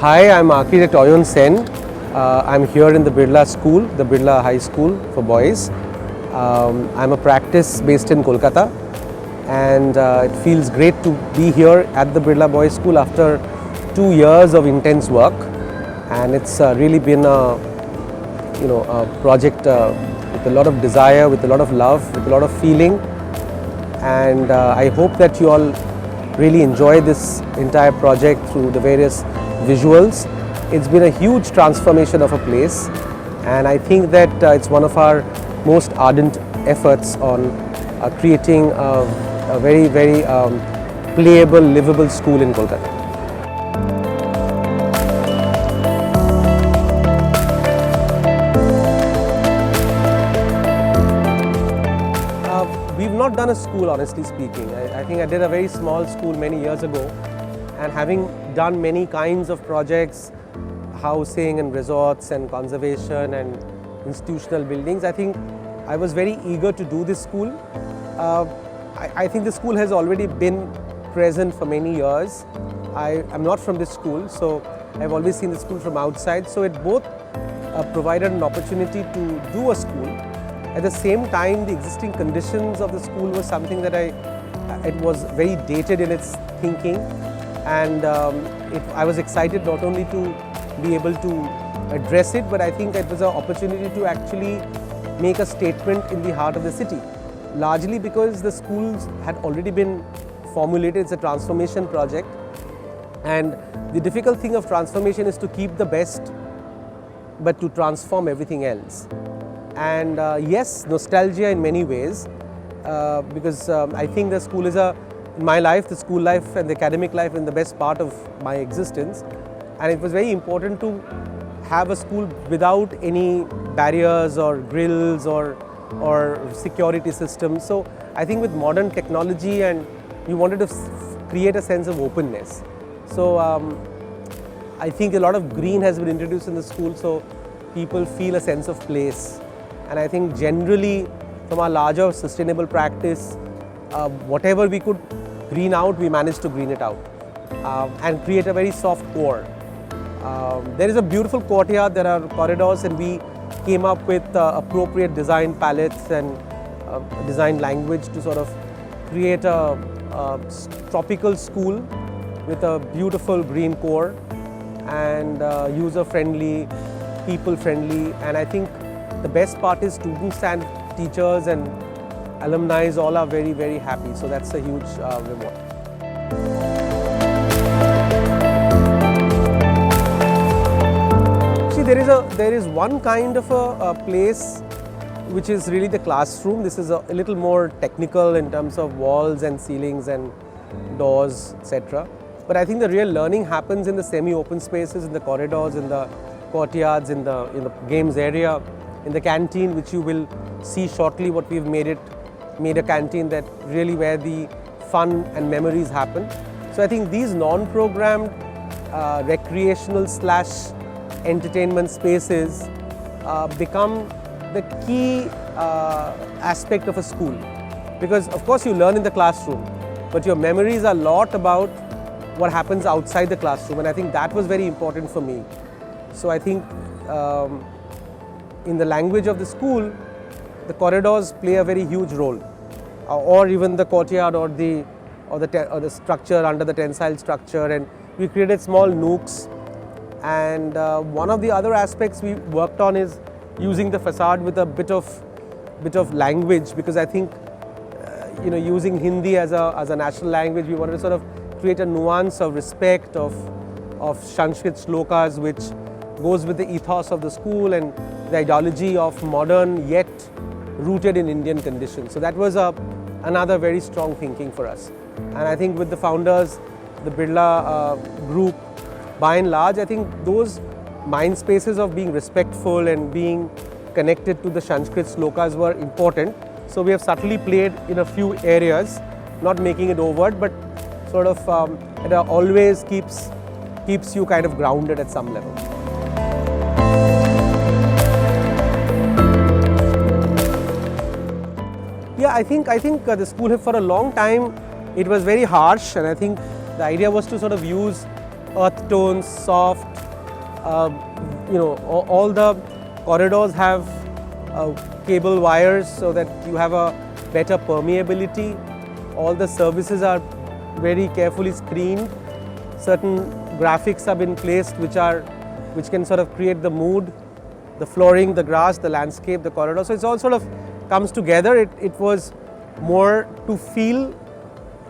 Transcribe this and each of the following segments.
Hi, I'm architect Ayan Sen. I'm here in the Birla School, the Birla High School for boys. I'm a practice based in Kolkata, and it feels great to be here at the Birla Boys School after 2 years of intense work. And it's really been a project with a lot of desire, with a lot of love, with a lot of feeling. And I hope that you all really enjoy this entire project through the various visuals. It's been a huge transformation of a place, and I think that it's one of our most ardent efforts on creating a very, very playable, livable school in Kolkata. We've not done a school, honestly speaking. I think I did a very small school many years ago, and having done many kinds of projects, housing and resorts and conservation and institutional buildings, I think I was very eager to do this school. I think the school has already been present for many years. I'm not from this school, so I've always seen the school from outside. So it both provided an opportunity to do a school. At the same time, the existing conditions of the school was something that it was very dated in its thinking, and I was excited not only to be able to address it, but I think it was an opportunity to actually make a statement in the heart of the city. Largely because the schools had already been formulated. It's a transformation project, and the difficult thing of transformation is to keep the best, but to transform everything else. And yes, nostalgia in many ways, because I think the school is in my life, the school life and the academic life is the best part of my existence. And it was very important to have a school without any barriers or grills or security systems. So I think with modern technology, and we wanted to create a sense of openness. So I think a lot of green has been introduced in the school, so people feel a sense of place. And I think generally from our larger sustainable practice, whatever we could green out, we managed to green it out and create a very soft core. There is a beautiful courtyard, there are corridors, and we came up with appropriate design palettes and design language to sort of create a tropical school with a beautiful green core and user-friendly, people-friendly. And I think the best part is students and teachers and alumni all are very, very happy. So that's a huge reward. See, there is one kind of a place which is really the classroom. This is a little more technical in terms of walls and ceilings and doors, etc. But I think the real learning happens in the semi-open spaces, in the corridors, in the courtyards, in the games area, in the canteen, which you will see shortly. What we've made a canteen that really where the fun and memories happen. So I think these non-programmed recreational / entertainment spaces become the key aspect of a school, because of course you learn in the classroom, but your memories are a lot about what happens outside the classroom, and I think that was very important for me. So I think in the language of the school, the corridors play a very huge role, or even the courtyard or the structure under the tensile structure, and we created small nooks. And one of the other aspects we worked on is using the facade with a bit of language, because I think using Hindi as a national language, we wanted to sort of create a nuance of respect of Sanskrit slokas, which goes with the ethos of the school and the ideology of modern yet rooted in Indian conditions. So that was another very strong thinking for us. And I think with the founders, the Birla group, by and large, I think those mind spaces of being respectful and being connected to the Sanskrit slokas were important. So we have subtly played in a few areas, not making it overt, but sort of it always keeps you kind of grounded at some level. Yeah, I think the school for a long time it was very harsh, and I think the idea was to sort of use earth tones, soft. All the corridors have cable wires so that you have a better permeability. All the services are very carefully screened. Certain graphics have been placed which can sort of create the mood, the flooring, the grass, the landscape, the corridor. So it's all sort of comes together. It was more to feel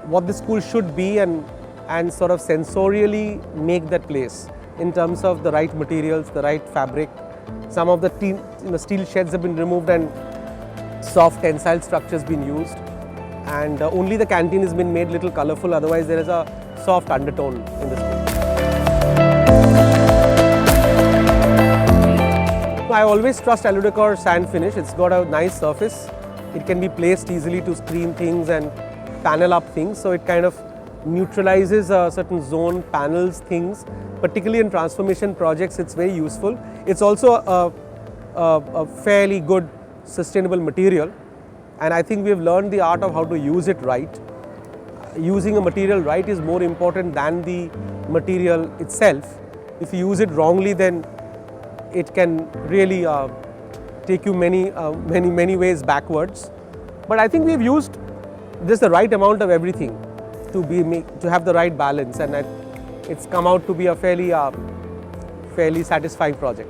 what the school should be and sort of sensorially make that place in terms of the right materials, the right fabric. Some of the steel sheds have been removed and soft tensile structures been used. And only the canteen has been made little colorful, otherwise there is a soft undertone in the school. I always trust Aludecor sand finish. It's got a nice surface. It can be placed easily to screen things and panel up things. So it kind of neutralizes certain zone, panels, things. Particularly in transformation projects, it's very useful. It's also a fairly good sustainable material. And I think we've learned the art of how to use it right. Using a material right is more important than the material itself. If you use it wrongly, then it can really take you many ways backwards. But I think we've used just the right amount of everything to have the right balance, and it's come out to be a fairly satisfying project.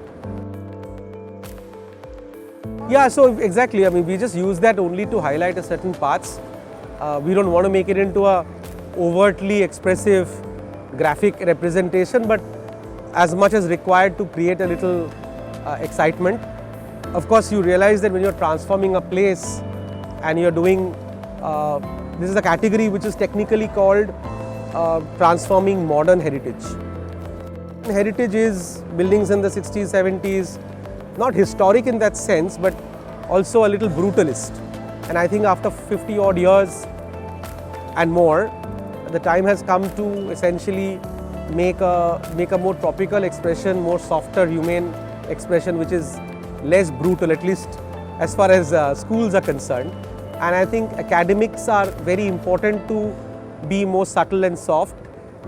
Yeah, so exactly. I mean, we just use that only to highlight a certain parts. We don't want to make it into a overtly expressive graphic representation, but as much as required to create a little excitement. Of course, you realize that when you're transforming a place and you're doing, this is a category which is technically called transforming modern heritage. Heritage is buildings in the 60s, 70s, not historic in that sense, but also a little brutalist. And I think after 50 odd years and more, the time has come to essentially make a more tropical expression, more softer, humane expression, which is less brutal, at least as far as schools are concerned. And I think academics are very important to be more subtle and soft.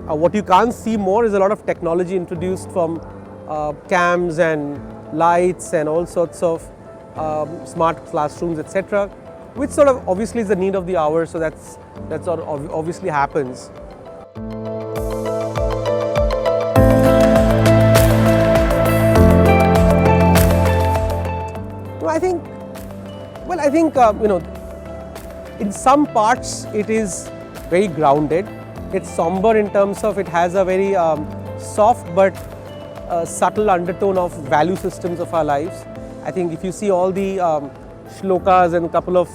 What you can't see more is a lot of technology introduced from cams and lights and all sorts of smart classrooms, etc., which sort of obviously is the need of the hour, so that's what obviously happens. I think in some parts it is very grounded. It's somber in terms of it has a very soft but subtle undertone of value systems of our lives. I think if you see all the shlokas and a couple of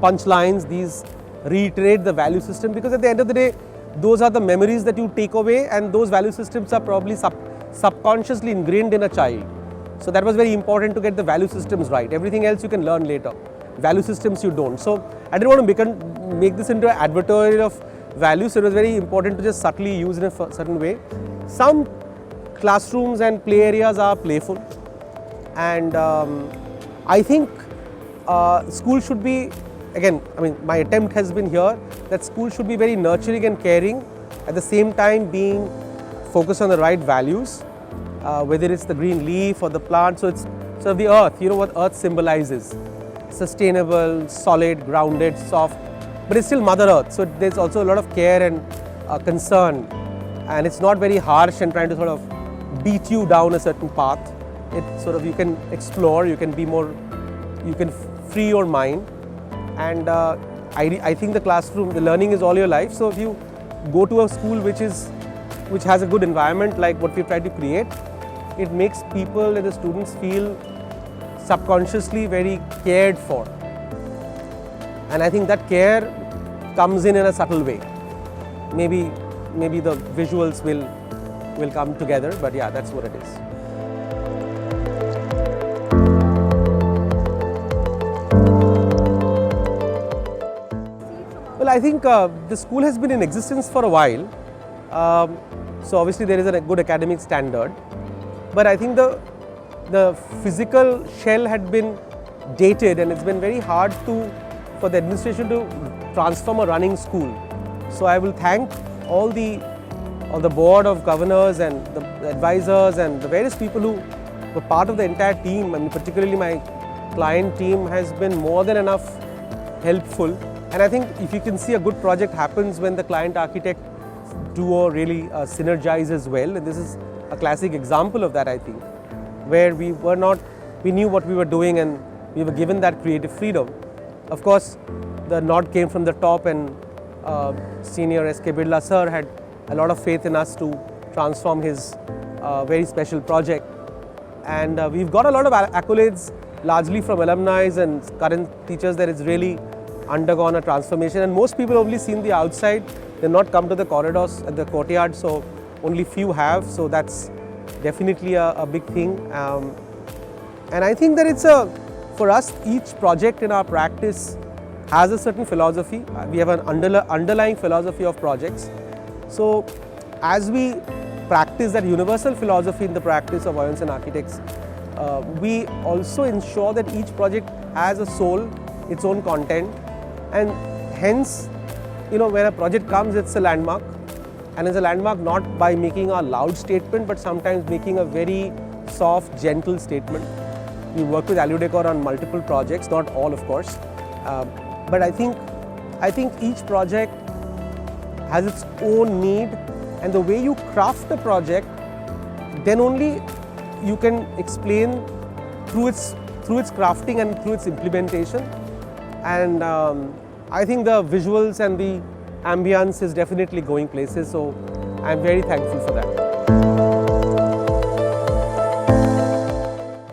punchlines, these reiterate the value system, because at the end of the day, those are the memories that you take away, and those value systems are probably subconsciously ingrained in a child. So that was very important to get the value systems right. Everything else you can learn later. Value systems you don't. So I didn't want to make this into an advertorial of values, so it was very important to just subtly use in a certain way. Some classrooms and play areas are playful, and I think school should be, again, my attempt has been here that school should be very nurturing and caring, at the same time being focused on the right values, whether it's the green leaf or the plant. So it's sort of the earth, you know what earth symbolizes. Sustainable, solid, grounded, soft, but it's still Mother Earth. So there's also a lot of care and concern, and it's not very harsh and trying to sort of beat you down a certain path. It's sort of, you can explore, you can be more, you can free your mind. And I think the classroom, the learning is all your life. So if you go to a school which has a good environment like what we've tried to create, it makes people and the students feel subconsciously very cared for. And I think that care comes in a subtle way. Maybe the visuals will come together, but yeah, that's what it is. Well, I think the school has been in existence for a while. So obviously there is a good academic standard, but I think the physical shell had been dated, and it's been very hard for the administration to transform a running school. So I will thank all the of the board of governors and the advisors and the various people who were part of the entire team, I mean particularly my client team, has been more than enough helpful. And I think if you can see, a good project happens when the client architect duo really synergize as well, and this is a classic example of that, I think, where we knew what we were doing and we were given that creative freedom. Of course, the nod came from the top, and senior S.K. Birla sir had a lot of faith in us to transform his very special project. And we've got a lot of accolades, largely from alumni and current teachers, that it's really undergone a transformation. And most people only seen the outside, they've not come to the corridors and the courtyard, so only few have. So that's definitely a big thing. And I think that for us, each project in our practice has a certain philosophy. We have an underlying philosophy of projects. So as we practice that universal philosophy in the practice of Ayan Sen architects, we also ensure that each project has a soul, its own content, and hence, when a project comes, it's a landmark. And it's a landmark not by making a loud statement, but sometimes making a very soft, gentle statement. We work with Aludecor on multiple projects, not all of course, but I think each project has its own need, and the way you craft the project, then only you can explain through its crafting and through its implementation. And I think the visuals and the ambience is definitely going places, so I'm very thankful for that.